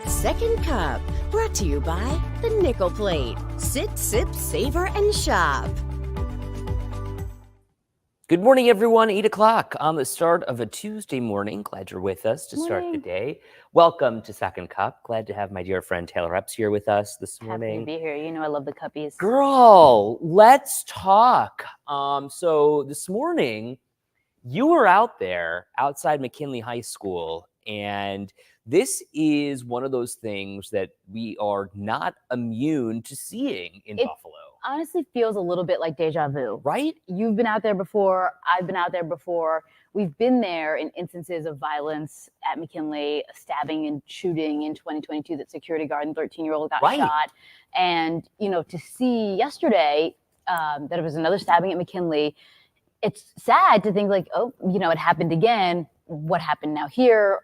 Second Cup, brought to you by the Nickel Plate. Sit, sip, savor, and shop. Good morning, everyone. 8 o'clock on the start of a Tuesday morning. Glad you're with us to start the day. Welcome to Second Cup. Glad to have my dear friend Taylor Epps here with us this morning. Happy to be here. You know I love the cuppies. Girl, let's talk. So this morning, you were out there outside McKinley High School, and this is one of those things that we are not immune to seeing in Buffalo. Honestly feels a little bit like deja vu. Right? You've been out there before. I've been out there before. We've been there in instances of violence at McKinley, stabbing and shooting in 2022, that security guard and 13-year-old got shot. And, you know, to see yesterday that it was another stabbing at McKinley, it's sad to think like, oh, you know, it happened again. What happened now here?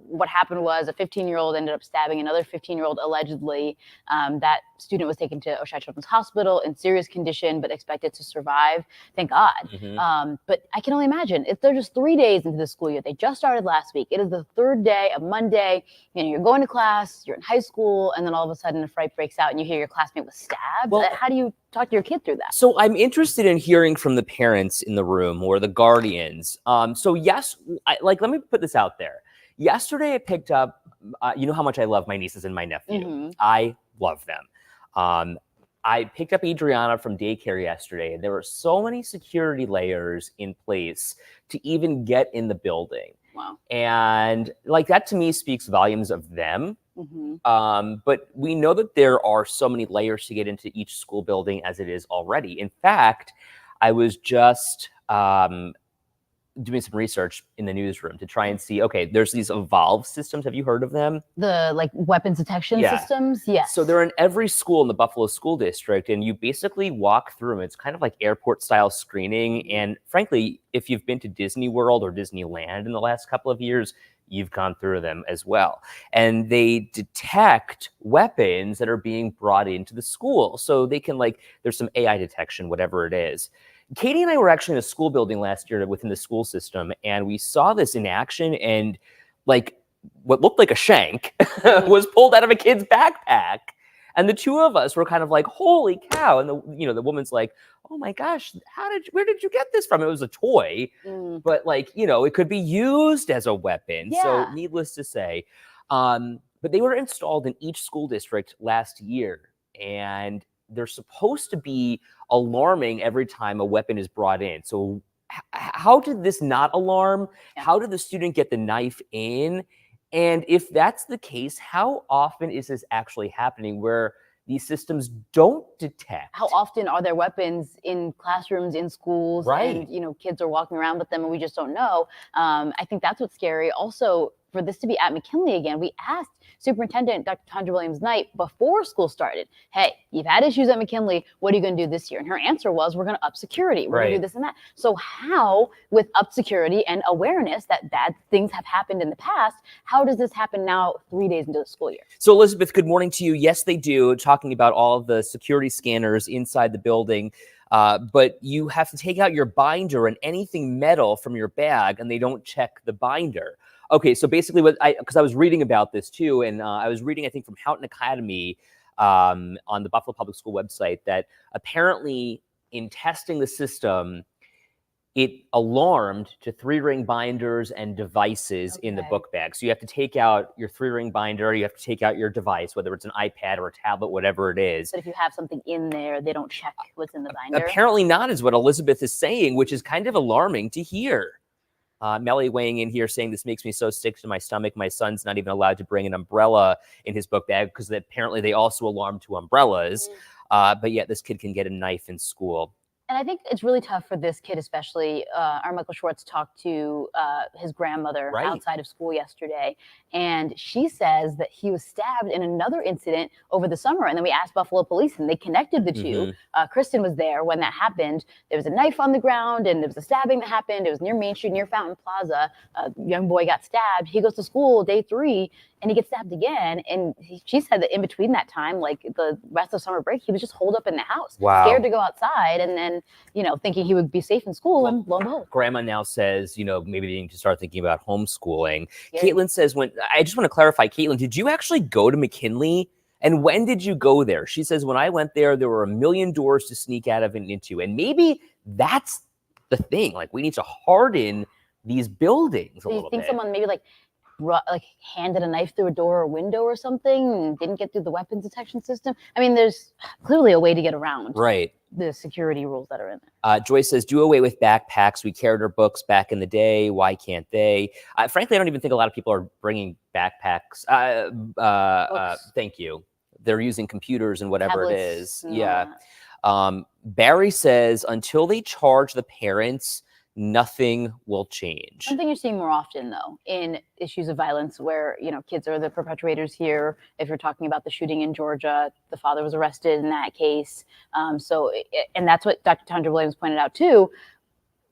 What happened was a 15-year-old ended up stabbing another 15-year-old allegedly. That student was taken to Oshai Children's Hospital in serious condition, but expected to survive. Thank God. But I can only imagine if they're just 3 days into the school year. They just started last week. It is the third day of Monday. You know, you're going to class, you're in high school, and then all of a sudden a fight breaks out and you hear your classmate was stabbed. Well, how do you talk to your kid through that? So I'm interested in hearing from the parents in the room or the guardians. So yes, let me put this out there. Yesterday I picked up, you know how much I love my nieces and my nephew. I love them. I picked up Adriana from daycare yesterday, and there were so many security layers in place to even get in the building. Wow. And like that to me speaks volumes of them. But we know that there are so many layers to get into each school building as it is already. In fact, I was just doing some research in the newsroom to try and see, okay, there's these Evolve systems. Have you heard of them? The like weapons detection systems? Yes. So they're in every school in the Buffalo School District, and you basically walk through them. It's kind of like airport style screening. And frankly, if you've been to Disney World or Disneyland in the last couple of years, you've gone through them as well. And they detect weapons that are being brought into the school. So they can there's some AI detection, whatever it is. Katie and I were actually in a school building last year within the school system, and we saw this in action, and what looked like a shank was pulled out of a kid's backpack. And the two of us were kind of like, holy cow. And the woman's like, oh my gosh, where did you get this from? It was a toy, but it could be used as a weapon. Yeah. So needless to say, but they were installed in each school district last year, and they're supposed to be alarming every time a weapon is brought in. So how did this not alarm? Yeah. How did the student get the knife in? And if that's the case, how often is this actually happening where these systems don't detect? How often are there weapons in classrooms, in schools, Right. and kids are walking around with them and we just don't know? I think that's what's scary. Also, for this to be at McKinley again, we asked Superintendent Dr. Tondra Williams-Knight before school started, hey, you've had issues at McKinley, what are you going to do this year? And her answer was, we're going to up security. We're going to do this and that. So how, with up security and awareness that bad things have happened in the past, how does this happen now 3 days into the school year? So Elizabeth, good morning to you. Yes, they do, talking about all of the security scanners inside the building. But you have to take out your binder and anything metal from your bag, and they don't check the binder. Okay, so basically because I was reading about this too, and I was reading, I think, from Houghton Academy on the Buffalo Public School website, that apparently in testing the system, it alarmed to 3-ring binders and devices in the book bag. So you have to take out your 3-ring binder, you have to take out your device, whether it's an iPad or a tablet, whatever it is. But if you have something in there, they don't check what's in the binder? Apparently not, is what Elizabeth is saying, which is kind of alarming to hear. Melly weighing in here saying, this makes me so sick to my stomach. My son's not even allowed to bring an umbrella in his book bag because apparently they also alarm to umbrellas. But yet this kid can get a knife in school. And I think it's really tough for this kid, especially. Our Michael Schwartz talked to his grandmother outside of school yesterday, and she says that he was stabbed in another incident over the summer. And then we asked Buffalo Police, and they connected the two. Kristen was there when that happened. There was a knife on the ground, and there was a stabbing that happened. It was near Main Street, near Fountain Plaza. A young boy got stabbed. He goes to school day 3, and he gets stabbed again. And she said that in between that time, like the rest of summer break, he was just holed up in the house, scared to go outside, and then, thinking he would be safe in school, and lo and behold. Grandma now says, maybe they need to start thinking about homeschooling. Yeah. Caitlin says, I just want to clarify, Caitlin, did you actually go to McKinley? And when did you go there? She says, when I went there were a million doors to sneak out of and into. And maybe that's the thing. Like, we need to harden these buildings a little bit. Do you think someone maybe like handed a knife through a door or window or something and didn't get through the weapons detection system? I mean, there's clearly a way to get around the security rules that are in there. Joyce says, do away with backpacks. We carried our books back in the day. Why can't they? Frankly, I don't even think a lot of people are bringing backpacks. Thank you. They're using computers and whatever tablets, it is. Yeah. Barry says, until they charge the parents, nothing will change. Something you're seeing more often, though, in issues of violence where, kids are the perpetrators here. If you're talking about the shooting in Georgia, the father was arrested in that case. And that's what Dr. Tondra Williams pointed out, too.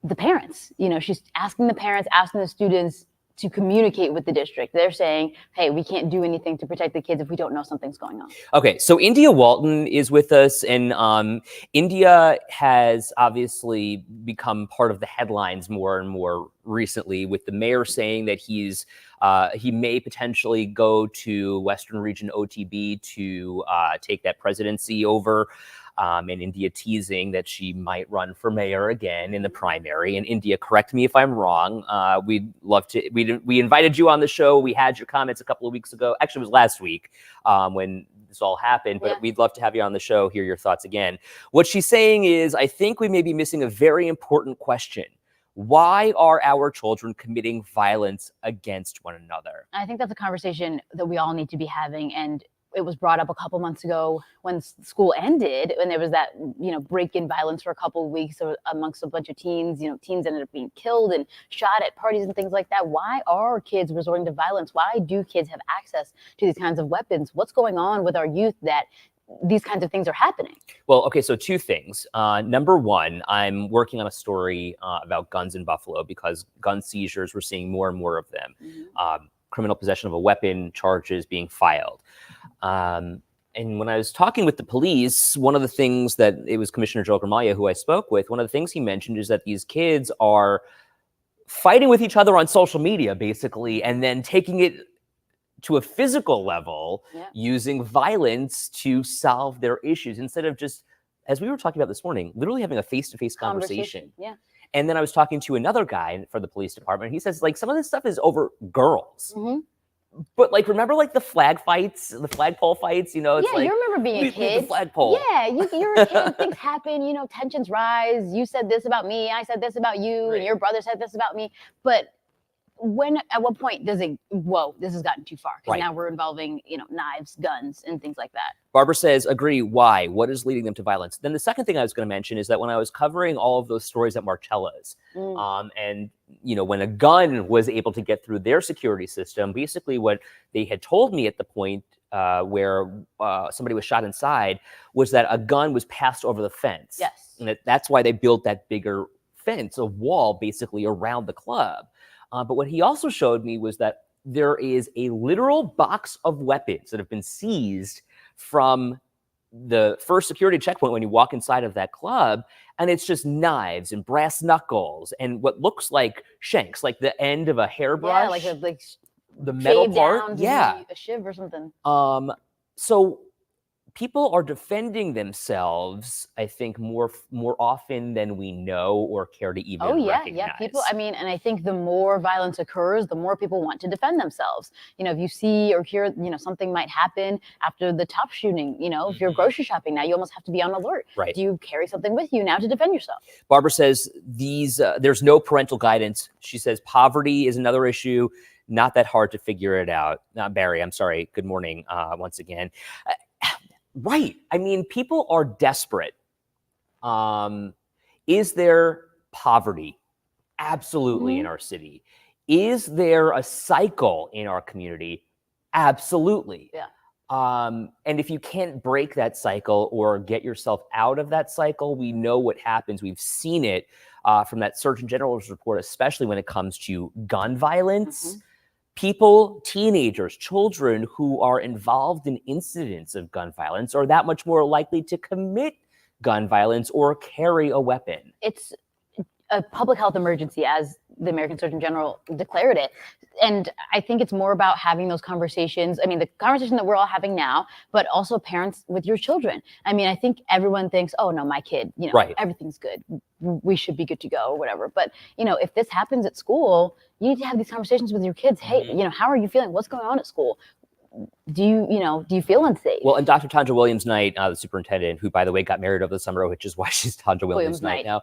The parents, she's asking the parents, asking the students to communicate with the district. They're saying, hey, we can't do anything to protect the kids if we don't know something's going on. Okay, so India Walton is with us, and India has obviously become part of the headlines more and more recently, with the mayor saying that he may potentially go to Western Region OTB to take that presidency over. And India teasing that she might run for mayor again in the primary. And India, correct me if I'm wrong. We'd love to. We invited you on the show. We had your comments a couple of weeks ago. Actually, it was last week when this all happened. But we'd love to have you on the show. Hear your thoughts again. What she's saying is, I think we may be missing a very important question. Why are our children committing violence against one another? I think that's a conversation that we all need to be having. And it was brought up a couple months ago when school ended, when there was that, break-in violence for a couple of weeks amongst a bunch of teens. Teens ended up being killed and shot at parties and things like that. Why are kids resorting to violence? Why do kids have access to these kinds of weapons? What's going on with our youth that these kinds of things are happening? Well, okay, so two things. Number one, I'm working on a story about guns in Buffalo because gun seizures, we're seeing more and more of them. Mm-hmm. Criminal possession of a weapon charges being filed. And when I was talking with the police, one of the things that it was Commissioner Joe Gramaglia who I spoke with, one of the things he mentioned is that these kids are fighting with each other on social media, basically, and then taking it to a physical level, using violence to solve their issues instead of just, as we were talking about this morning, literally having a face-to-face conversation. Yeah. And then I was talking to another guy for the police department. He says, some of this stuff is over girls. Mm-hmm. But remember the flagpole fights, it's you remember being a kid. The flagpole. Yeah, you're a kid, things happen, tensions rise. You said this about me, I said this about you, and your brother said this about me. But at what point does it, whoa, this has gotten too far? Because now we're involving, knives, guns, and things like that. Barbara says, agree. Why? What is leading them to violence? Then the second thing I was going to mention is that when I was covering all of those stories at Marcella's, and, when a gun was able to get through their security system, basically what they had told me at the point where somebody was shot inside was that a gun was passed over the fence. Yes. And that's why they built that bigger fence, a wall basically around the club. But what he also showed me was that there is a literal box of weapons that have been seized from the first security checkpoint when you walk inside of that club, and it's just knives and brass knuckles and what looks like shanks, like the end of a hairbrush. Yeah, like the metal part. Yeah, a shiv or something. So people are defending themselves, I think, more often than we know or care to even recognize. Yeah. People, and I think the more violence occurs, the more people want to defend themselves. If you see or hear, something might happen after the top shooting, if you're grocery shopping now, you almost have to be on alert. Right. Do you carry something with you now to defend yourself? Barbara says there's no parental guidance. She says poverty is another issue. Not that hard to figure it out. Barry, I'm sorry. Good morning once again. Right. People are desperate. Is there poverty? Absolutely, in our city. Is there a cycle in our community? Absolutely. Yeah. And if you can't break that cycle or get yourself out of that cycle, we know what happens. We've seen it from that Surgeon General's report, especially when it comes to gun violence. people, teenagers, children who are involved in incidents of gun violence are that much more likely to commit gun violence or carry a weapon. It's a public health emergency, as the American Surgeon General declared it. And I think it's more about having those conversations. I mean, the conversation that we're all having now, but also parents with your children. I mean, I think everyone thinks, oh no, my kid, everything's good. We should be good to go or whatever. But, if this happens at school, you need to have these conversations with your kids. Hey, how are you feeling? What's going on at school? Do you feel unsafe? Well, and Dr. Tanja Williams-Knight, the superintendent, who, by the way, got married over the summer, which is why she's Tanja Williams-Knight now,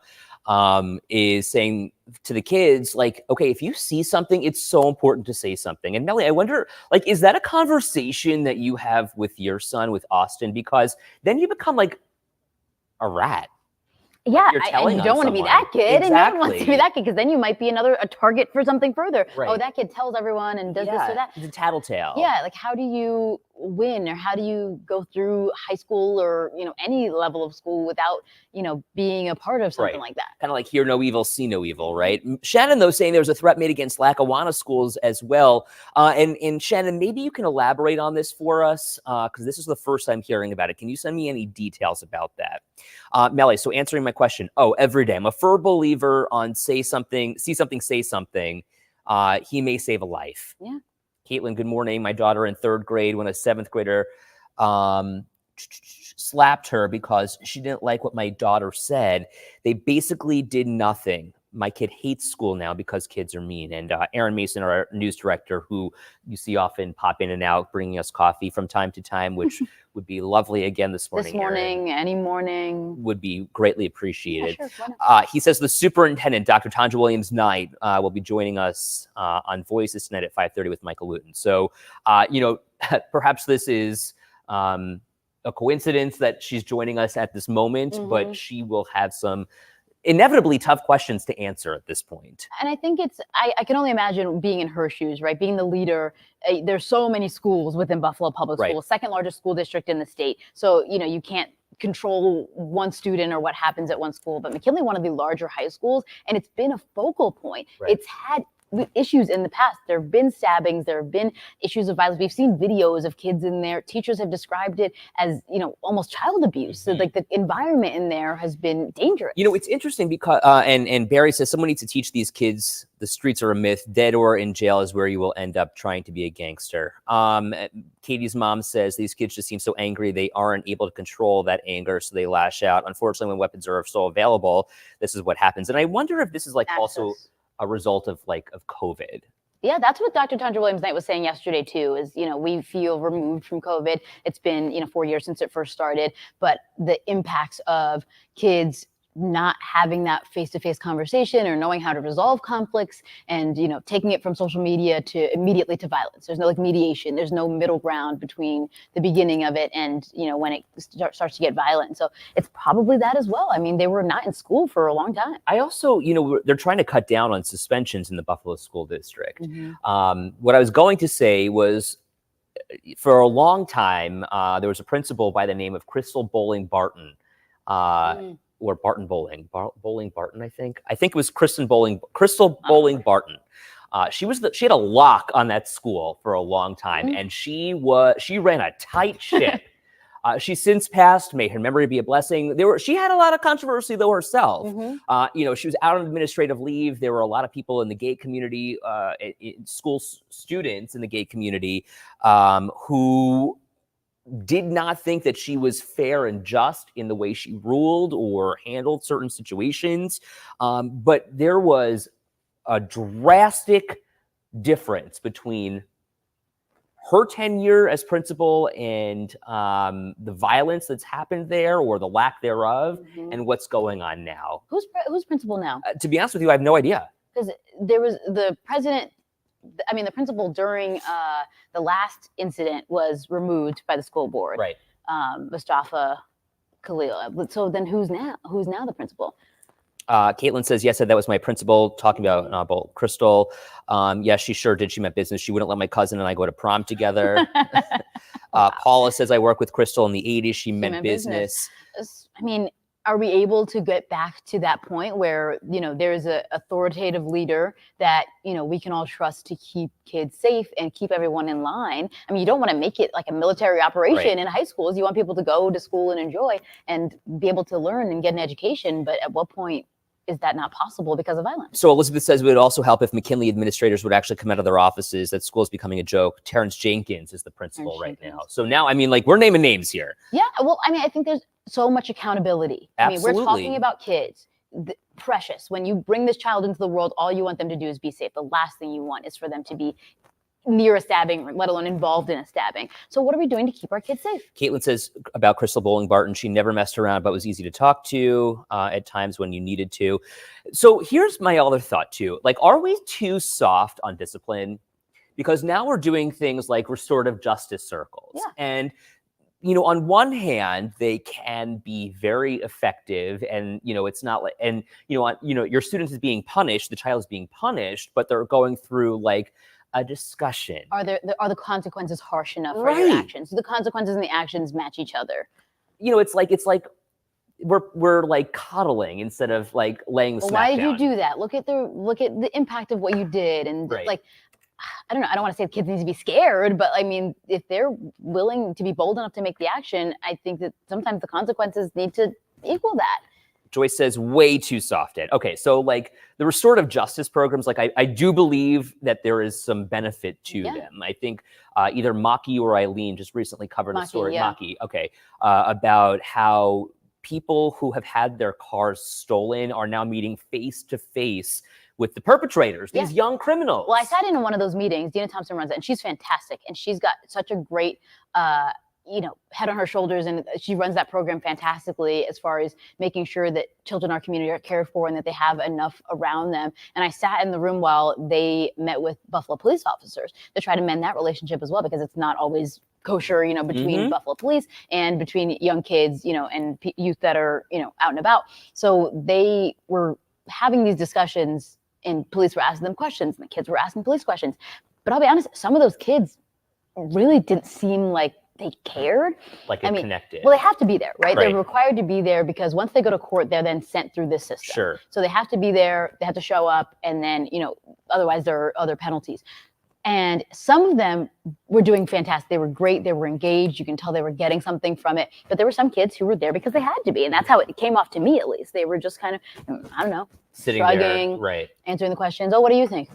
is saying to the kids, like, okay, if you see something, it's so important to say something. And Melly, I wonder, like, is that a conversation that you have with your son, with Austin? Because then you become like a rat. Yeah, and you don't want to be that kid, and no one wants to be that kid, because then you might be a target for something further. Right. Oh, that kid tells everyone and does this or that. It's a tattletale. Yeah, like how do you win, or how do you go through high school or any level of school without being a part of something like that? Kind of like hear no evil, see no evil, right? Shannon, though, saying there's a threat made against Lackawanna schools as well. And Shannon, maybe you can elaborate on this for us, because this is the first I'm hearing about it. Can you send me any details about that? Melly, so answering my question, every day. I'm a firm believer on say something, see something, say something. He may save a life. Yeah. Caitlin, good morning. My daughter in 3rd grade, when a 7th grader slapped her because she didn't like what my daughter said. They basically did nothing. My kid hates school now because kids are mean. And Aaron Mason, our news director, who you see often pop in and out, bringing us coffee from time to time, which would be lovely again this morning. This morning, Aaron, any morning. Would be greatly appreciated. Yeah, sure, he says the superintendent, Dr. Tanja Williams-Knight, will be joining us on Voices tonight at 5:30 with Michael Luton. So, perhaps this is a coincidence that she's joining us at this moment, but she will have some inevitably tough questions to answer at this point. And I think I can only imagine being in her shoes, right? Being the leader. There's so many schools within Buffalo Public Schools, 2nd largest school district in the state. So, you can't control one student or what happens at one school, but McKinley, one of the larger high schools, and it's been a focal point. Right. It's had issues in the past. There have been stabbings, there have been issues of violence. We've seen videos of kids in there. Teachers have described it as, almost child abuse. So like the environment in there has been dangerous. It's interesting because, and Barry says someone needs to teach these kids the streets are a myth. Dead or in jail is where you will end up trying to be a gangster. Katie's mom says these kids just seem so angry. They aren't able to control that anger, so they lash out. Unfortunately, when weapons are so available, this is what happens. And I wonder if this is also a result of COVID. Yeah, that's what Dr. Tanja Williams-Knight was saying yesterday too, is, we feel removed from COVID. It's been, 4 years since it first started, but the impacts of kids not having that face-to-face conversation or knowing how to resolve conflicts and, taking it from social media to immediately to violence. There's no mediation. There's no middle ground between the beginning of it and, when it starts to get violent. So it's probably that as well. I mean, they were not in school for a long time. I also, they're trying to cut down on suspensions in the Buffalo School District. What I was going to say was, for a long time, there was a principal by the name of Crystal Bowling Barton. Or Barton Bowling, Bowling Barton, I think it was Crystal Bowling Barton. She had a lock on that school for a long time, and she ran a tight ship. She's since passed. May her memory be a blessing. She had a lot of controversy though herself. She was out on administrative leave. There were a lot of people in the gay community, school students in the gay community, who did not think that she was fair and just in the way she ruled or handled certain situations. But there was a drastic difference between her tenure as principal and the violence that's happened there or the lack thereof and what's going on now. Who's principal now? To be honest with you, I have no idea. Because there was the principal during the last incident was removed by the school board. Right. Mustafa Khalil. So then who's now the principal? Caitlin says, yes, that was my principal talking about Crystal. Yes, she sure did. She meant business. She wouldn't let my cousin and I go to prom together. Paula says, I work with Crystal in the 80s. She meant business. I mean, are we able to get back to that point where, there's a authoritative leader that, we can all trust to keep kids safe and keep everyone in line? I mean, you don't want to make it like a military operation in high schools. You want people to go to school and enjoy and be able to learn and get an education. But at what point is that not possible because of violence? So Elizabeth says it would also help if McKinley administrators would actually come out of their offices, that school is becoming a joke. Terrence Jenkins is the principal right now. So now, I mean, like, we're naming names here. Yeah, well, I mean, I think there's so much accountability. Absolutely. I mean, we're talking about kids. Precious. When you bring this child into the world, all you want them to do is be safe. The last thing you want is for them to be near a stabbing, let alone involved in a stabbing. So what are we doing to keep our kids safe? Caitlin says about Crystal Bowling Barton, she never messed around, but was easy to talk to at times when you needed to. So here's my other thought too. Like, are we too soft on discipline? Because now we're doing things like restorative justice circles. Yeah. And on one hand, they can be very effective, and it's not like, and your student is being punished, the child is being punished, but they're going through like a discussion. Are the consequences harsh enough for your actions? Do the consequences and the actions match each other? It's like we're like coddling instead of like laying the smack down. Why did you do that? Look at the impact of what you did, and like, I don't know. I don't want to say the kids need to be scared, but I mean, if they're willing to be bold enough to make the action, I think that sometimes the consequences need to equal that. Joyce says way too soft. Okay, so like the restorative justice programs, like I do believe that there is some benefit to them. I think either Maki or Eileen just recently covered a story, Maki, about how people who have had their cars stolen are now meeting face to face with the perpetrators, these young criminals. Well, I sat in one of those meetings. Dina Thompson runs it, and she's fantastic. And she's got such a great, head on her shoulders, and she runs that program fantastically as far as making sure that children in our community are cared for and that they have enough around them. And I sat in the room while they met with Buffalo police officers to try to mend that relationship as well, because it's not always kosher, between Buffalo police and between young kids, and youth that are, out and about. So they were having these discussions, and police were asking them questions, and the kids were asking police questions. But I'll be honest, some of those kids really didn't seem like they cared. Like it connected. Well, they have to be there, right? They're required to be there because once they go to court, they're then sent through this system. Sure. So they have to be there, they have to show up, and then, otherwise there are other penalties. And some of them were doing fantastic. They were great. They were engaged. You can tell they were getting something from it. But there were some kids who were there because they had to be. And that's how it came off to me, at least. They were just kind of, I don't know, sitting shrugging, there, answering the questions. Oh, what do you think?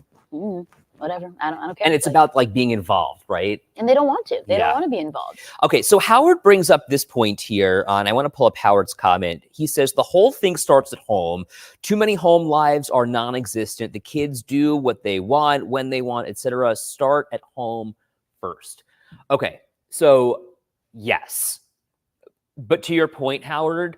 Whatever. I don't care. And it's about like being involved, right? And they don't want to. They don't want to be involved. Okay, so Howard brings up this point here, and I want to pull up Howard's comment. He says, the whole thing starts at home. Too many home lives are non-existent. The kids do what they want, when they want, etc. Start at home first. Okay, so yes. But to your point, Howard,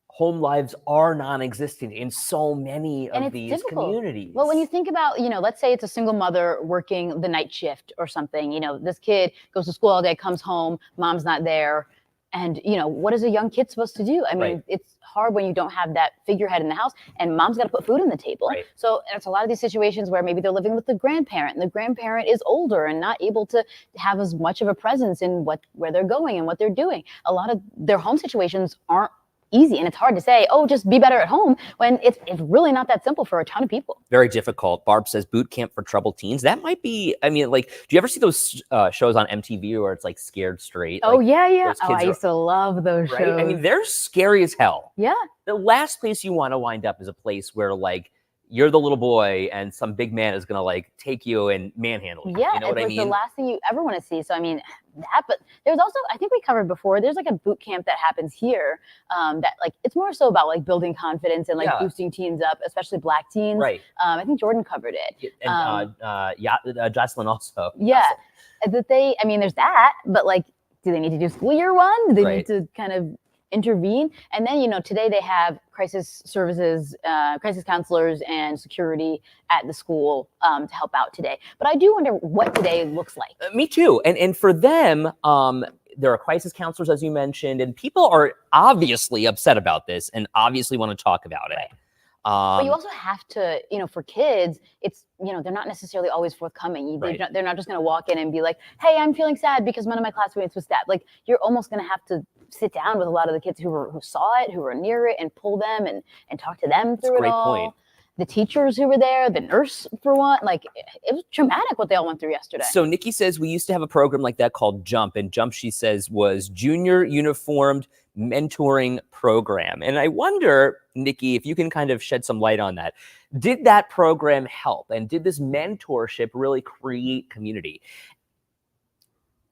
home lives are non-existent in so many of these communities. Well, when you think about, let's say it's a single mother working the night shift or something, this kid goes to school all day, comes home, mom's not there. And, what is a young kid supposed to do? I mean, it's hard when you don't have that figurehead in the house, and mom's got to put food on the table. So it's a lot of these situations where maybe they're living with the grandparent, and the grandparent is older and not able to have as much of a presence in where they're going and what they're doing. A lot of their home situations aren't easy, and it's hard to say, oh, just be better at home, when it's really not that simple for a ton of people. Very difficult. Barb says boot camp for troubled teens. That might be, I mean, like, do you ever see those shows on MTV where it's like Scared Straight? Oh, like, yeah. Oh, I used to love those shows. I mean, they're scary as hell. Yeah. The last place you want to wind up is a place where like you're the little boy and some big man is going to like take you and manhandle you. Yeah, you know what I mean? It's the last thing you ever want to see. So, I mean, that, but there's also, I think we covered before, there's like a boot camp that happens here that like, it's more so about like building confidence and like boosting teens up, especially Black teens. Right. I think Jordan covered it. And Jocelyn also. Yeah. That I mean, there's that, but like, do they need to do school year one? Do they need to kind of intervene? And then, today they have crisis services, crisis counselors and security at the school to help out today. But I do wonder what today looks like. Me too. And for them, there are crisis counselors, as you mentioned, and people are obviously upset about this and obviously want to talk about it. But you also have to, for kids, it's, they're not necessarily always forthcoming. They're not just going to walk in and be like, hey, I'm feeling sad because one of my classmates was stabbed. Like, you're almost going to have to sit down with a lot of the kids who saw it, who were near it, and pull them and talk to them through it all. Point. The teachers who were there, the nurse for one, like it was traumatic what they all went through yesterday. So Nikki says we used to have a program like that called Jump, and Jump, she says, was Junior Uniformed Mentoring Program. And I wonder, Nikki, if you can kind of shed some light on that. Did that program help? And did this mentorship really create community?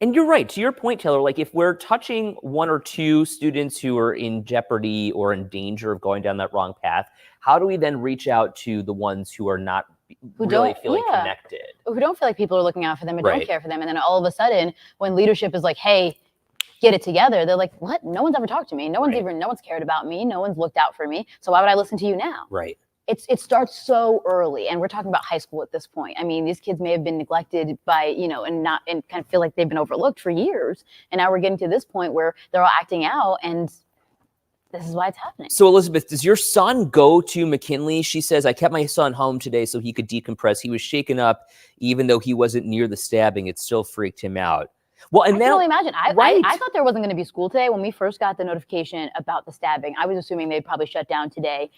And you're right, to your point, Taylor, like if we're touching one or two students who are in jeopardy or in danger of going down that wrong path, how do we then reach out to the ones who are not really feeling connected? Who don't feel like people are looking out for them and don't care for them. And then all of a sudden, when leadership is like, hey, get it together, they're like, what? No one's ever talked to me. No one's cared about me. No one's looked out for me. So why would I listen to you now? Right. It starts so early, and we're talking about high school at this point. I mean, these kids may have been neglected by, and kind of feel like they've been overlooked for years. And now we're getting to this point where they're all acting out, and this is why it's happening. So Elizabeth, does your son go to McKinley? She says, I kept my son home today so he could decompress. He was shaken up, even though he wasn't near the stabbing. It still freaked him out. Well, and I can only imagine. I thought there wasn't going to be school today. When we first got the notification about the stabbing, I was assuming they'd probably shut down today,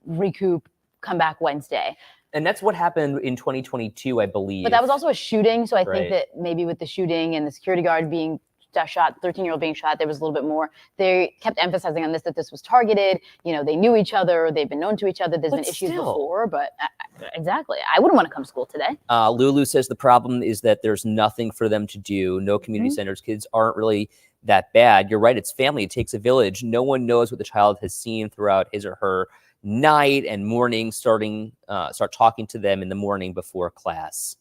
recoup, come back Wednesday. And that's what happened in 2022, I believe. But that was also a shooting. So I think that maybe with the shooting and the security guard being shot, 13-year-old being shot, there was a little bit more. They kept emphasizing on this, that this was targeted. They knew each other. They've been known to each other. There's been issues before, but exactly. I wouldn't want to come to school today. Lulu says the problem is that there's nothing for them to do. No community centers. Kids aren't really that bad. You're right. It's family. It takes a village. No one knows what the child has seen throughout his or her night and morning, start talking to them in the morning before class.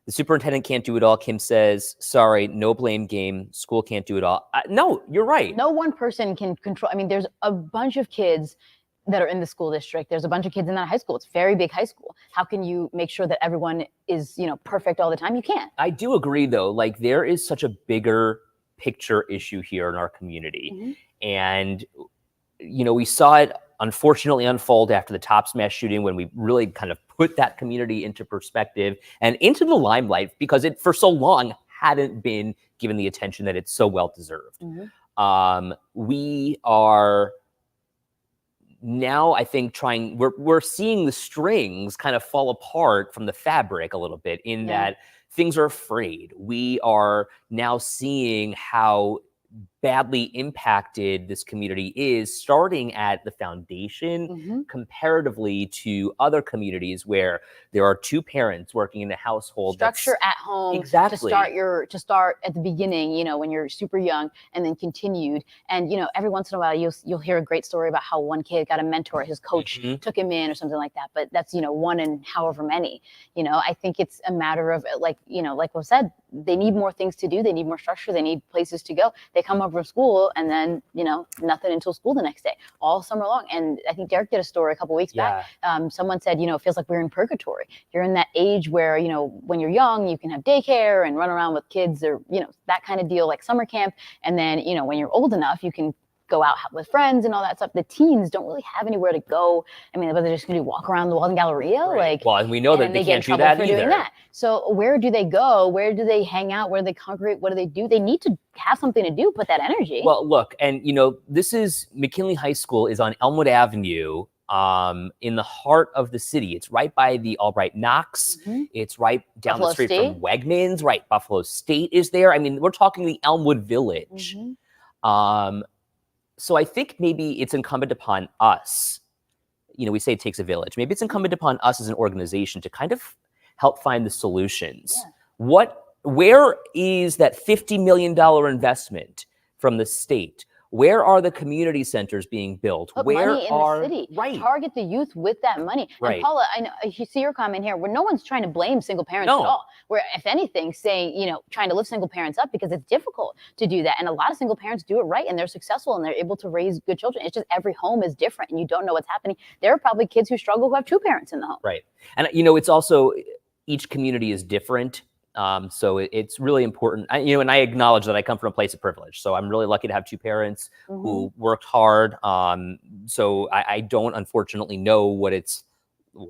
The superintendent can't do it all. Kim says, sorry, no blame game. School can't do it all. No, you're right. No one person can control. I mean, there's a bunch of kids that are in the school district. There's a bunch of kids in that high school. It's a very big high school. How can you make sure that everyone is, perfect all the time? You can't. I do agree, though. Like, there is such a bigger picture issue here in our community. And, we saw it unfortunately unfold after the Top Smash shooting, when we really kind of put that community into perspective and into the limelight, because it for so long hadn't been given the attention that it's so well deserved. We are now, I think, we're seeing the strings kind of fall apart from the fabric a little bit, in that things are frayed. We are now seeing how badly impacted this community is, starting at the foundation comparatively to other communities where there are two parents working in a household. Structure at home. Exactly. To start at the beginning, when you're super young, and then continued. And, every once in a while you'll hear a great story about how one kid got a mentor, his coach took him in or something like that. But that's, one in however many. I think it's a matter of, like we said, they need more things to do. They need more structure. They need places to go. They come up from school, and then, nothing until school the next day, all summer long. And I think Derek did a story a couple weeks back. Someone said, it feels like we're in purgatory. You're in that age where, when you're young, you can have daycare and run around with kids, or, that kind of deal, like summer camp. And then, when you're old enough, you can go out with friends and all that stuff. The teens don't really have anywhere to go. I mean, they're just going to walk around the Walden Galleria. Well, and we know that they can't do that either. Doing that. So where do they go? Where do they hang out? Where do they congregate? What do they do? They need to have something to do, put that energy. Well, look, and this is McKinley High School is on Elmwood Avenue, in the heart of the city. It's right by the Albright Knox. It's right down the street from Wegmans. Right, Buffalo State is there. I mean, we're talking the Elmwood Village. So I think maybe it's incumbent upon us, we say it takes a village. Maybe it's incumbent upon us as an organization to kind of help find the solutions. Where is that $50 million investment from the state? Where are the community centers being built? Put Where money in are the city. Target the youth with that money. And Paula, I know you see your comment here, where no one's trying to blame single parents at all. Where, if anything, saying, trying to lift single parents up, because it's difficult to do that. And a lot of single parents do it right, and they're successful, and they're able to raise good children. It's just every home is different, and you don't know what's happening. There are probably kids who struggle who have two parents in the home. Right. And, it's also, each community is different. So it's really important, and I acknowledge that I come from a place of privilege. So I'm really lucky to have two parents who worked hard. So I don't unfortunately know what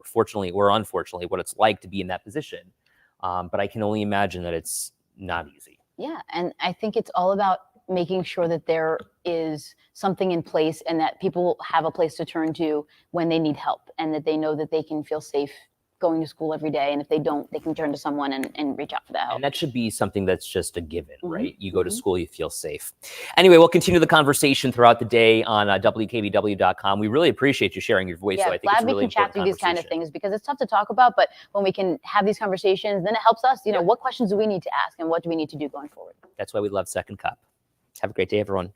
fortunately or unfortunately, what it's like to be in that position. But I can only imagine that it's not easy. Yeah. And I think it's all about making sure that there is something in place and that people have a place to turn to when they need help, and that they know that they can feel safe going to school every day. And if they don't, they can turn to someone and reach out for that help. And that should be something that's just a given, right? You go to school, you feel safe. Anyway, we'll continue the conversation throughout the day on WKBW.com. We really appreciate you sharing your voice. Yeah, so I think glad it's really we can chat through these kind of things, because it's tough to talk about, but when we can have these conversations, then it helps us, what questions do we need to ask and what do we need to do going forward? That's why we love Second Cup. Have a great day, everyone.